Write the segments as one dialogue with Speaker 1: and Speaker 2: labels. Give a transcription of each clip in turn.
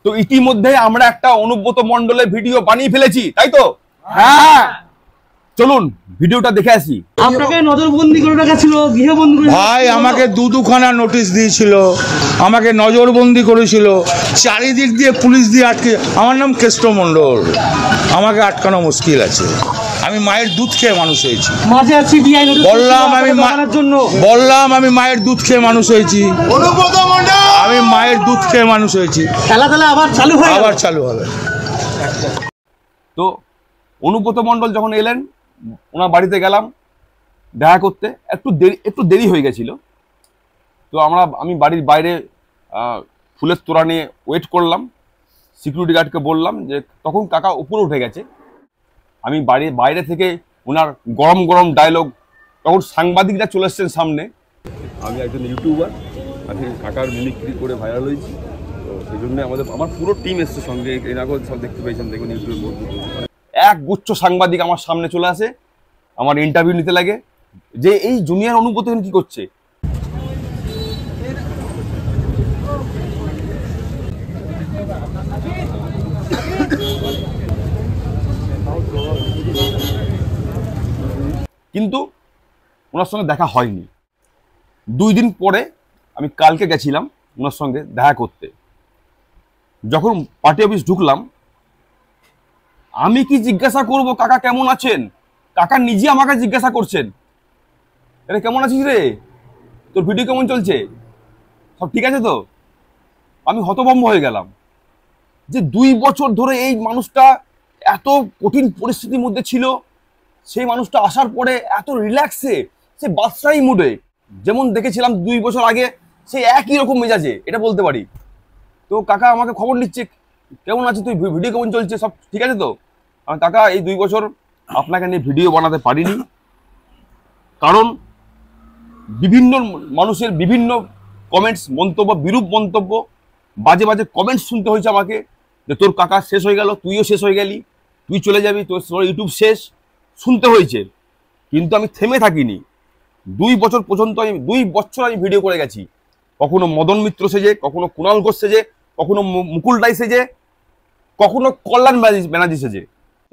Speaker 1: তো ইতিমধ্যে আমরা একটা অনুব্রত মণ্ডলের ভিডিও বানিয়ে ফেলেছি, তাই তো? হ্যাঁ, চলুন ভিডিওটা দেখে আসি।
Speaker 2: আপনাকে নজরবন্দি করে রাখা ছিল, গৃহবন্দী করে
Speaker 3: ভাই আমাকে দুখানা নোটিশ দিয়েছিল, আমাকে নজরবন্দি করেছিল, চারিদিক দিয়ে পুলিশ দিয়ে আটকে। আমার নাম কেষ্ট মণ্ডল, আমাকে আটকানো মুশকিল আছে। আমি মায়ের দুধ খেয়ে মানুষ হয়েছি।
Speaker 2: মাঝে আছি বিআই নোটিশ বললাম
Speaker 3: আমি মায়ের দুধ খেয়ে মানুষ হয়েছি। আমি মায়ের দুধ খেয়ে মানুষ হয়েছি।
Speaker 2: খেলা আবার চালু হবে।
Speaker 1: তো অনুব্রত মণ্ডল যখন এলেন, ওনার বাড়িতে গেলাম দেখা করতে। একটু দেরি হয়ে গেছিল। তো আমি বাড়ির বাইরে ফুলের তোড়া নিয়ে ওয়েট করলাম। সিকিউরিটি গার্ডকে বললাম যে তখন কাকা উপরে উঠে গেছে। আমি বাইরে থেকে ওনার গরম গরম ডায়লগ, তখন সাংবাদিকরা চলে এসছেন সামনে। আমি একজন ইউটিউবার, আমি কাকার মিমিক্রি করে ভাইরাল হয়েছি। তো সেই জন্য আমার পুরো টিম এসছে সঙ্গে, এনাকেও সব দেখতে পেয়েছেন, দেখুন ইউটিউব। এক গুচ্ছ সাংবাদিক আমার সামনে চলে আসে, আমার ইন্টারভিউ নিতে লাগে যে এই জুনিয়র অনুব্রত কি করছে। কিন্তু ওনার সঙ্গে দেখা হয়নি। 2 দিন পরে আমি কালকে গেছিলাম ওনার সঙ্গে দেখা করতে। যখন পার্টি অফিস ঢুকলাম, আমি কি জিজ্ঞাসা করব কাকা কেমন আছেন, কাকা নিজে আমাকে জিজ্ঞাসা করছেন, আরে কেমন আছিস রে, তোর ভিডিও কেমন চলছে, সব ঠিক আছে তো? আমি হতভম্ব হয়ে গেলাম যে 2 বছর ধরে এই মানুষটা এত কঠিন পরিস্থিতির মধ্যে ছিল, সেই মানুষটা আসার পরে এত রিল্যাক্সে, সে বাদশাহী মুডে যেমন দেখেছিলাম 2 বছর আগে, সেই একই রকম মেজাজে, এটা বলতে পারি। তো কাকা আমাকে খবর নিচ্ছে, কেমন আছিস তুই, ভিডিও কেমন চলছে, সব ঠিক আছে তো? আমি কাকা এই 2 বছর আপনাকে নিয়ে ভিডিও বানাতে পারিনি, কারণ বিভিন্ন মানুষের বিভিন্ন কমেন্টস, মন্তব্য, বিরূপ মন্তব্য, বাজে বাজে কমেন্টস শুনতে হয়েছে আমাকে যে তোর কাকা শেষ হয়ে গেল, তুইও শেষ হয়ে গেলি, তুই চলে যাবি, তোর ইউটিউব শেষ, শুনতে হয়েছে। কিন্তু আমি থেমে থাকিনি। 2 বছর পর্যন্ত আমি ভিডিও করে গেছি, কখনো মদন মিত্র সেজে, কখনো কুণাল ঘোষ সেজে, কখনো মুকুল রায় সেজে, কখনো কল্যাণ ব্যানার্জি সেজে।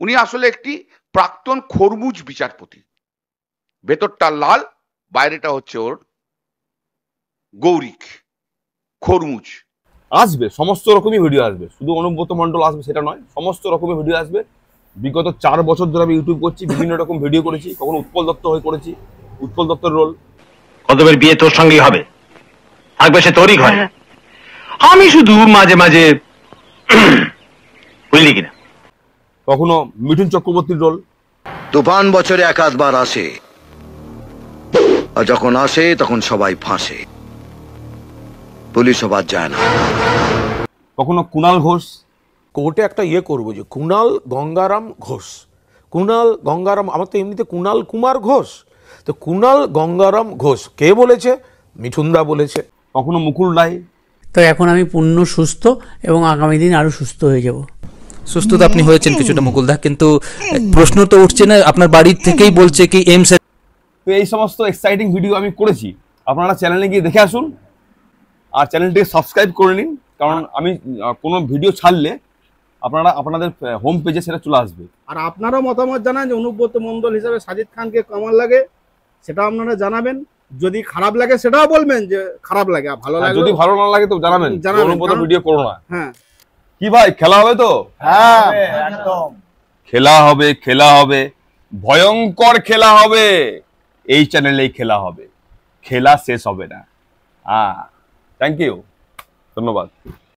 Speaker 4: উনি আসলে একটি প্রাক্তন খরমুজ বিচারপতি, ভেতরটা লাল, বাইরেটা হচ্ছে ওর গৌরিক খরমুজ।
Speaker 1: আসবে সমস্ত রকমই ভিডিও আসবে, শুধু অনুব্রত মণ্ডল আসবে সেটা নয়, সমস্ত রকমের ভিডিও আসবে। বিগত 4 বছর ধরে আমি ইউটিউব করছি, বিভিন্ন রকম ভিডিও করেছি, কখনো উৎপল দত্ত হয়ে করেছি, উৎপল দত্তের রোল।
Speaker 5: কতবার বিয়ে তোর সঙ্গেই হবে, থাকবে সে তোরই ঘরে, আমি শুধু মাঝে মাঝে বুঝলি কিনা।
Speaker 1: কখনো মিঠুন চক্রবর্তীর রোল।
Speaker 6: তুফান বছরে 1-8 বার আসে, আর যখন আসে তখন সবাই ফাঁসে, পুলিশও বাদ যায় না।
Speaker 1: কখনো কুণাল ঘোষ।
Speaker 7: কোর্টে একটা করবো যে কুণাল গঙ্গারাম ঘোষ, কুণাল গঙ্গারাম, আমার তো এমনিতে কুণাল কুমার ঘোষ, তো কুণাল গঙ্গারাম ঘোষ কে বলেছে? মিঠুনদা বলেছে।
Speaker 1: কখনো মুকুল রায়।
Speaker 8: তো এখন আমি পূর্ণ সুস্থ এবং আগামী দিন আরো সুস্থ হয়ে যাব।
Speaker 9: সুস্থ তো আপনি হয়েছেন কিছুটা মুকুলদা, কিন্তু প্রশ্ন তো উঠছে না, আপনার বাড়ির থেকেই বলছে কি এইমস।
Speaker 1: তো এই সমস্ত এক্সাইটিং ভিডিও আমি করেছি, আপনারা চ্যানেলে গিয়ে দেখে আসুন, আর চ্যানেলটিকে সাবস্ক্রাইব করে নিন, কারণ আমি কোনো ভিডিও ছাড়লে আপনাদের হোম পেজে সেটা চলে আসবে।
Speaker 2: আর আপনারা মতামত জানান যে অনুব্রত মণ্ডল হিসেবে সাজিদ খানকে কেমন লাগে, সেটা আপনারা জানাবেন। যদি খারাপ লাগে সেটাও বলবেন যে খারাপ লাগে, ভালো লাগে, যদি
Speaker 1: ভালো না লাগে তো জানাবেন, অনুব্রত ভিডিও করো না।
Speaker 2: হ্যাঁ
Speaker 1: কি ভাই, খেলা হবে তো?
Speaker 2: হ্যাঁ একদম
Speaker 1: খেলা হবে, ভয়ঙ্কর খেলা হবে, এই চ্যানেলেই খেলা হবে, খেলা শেষ হবে না। থ্যাংক ইউ, ধন্যবাদ।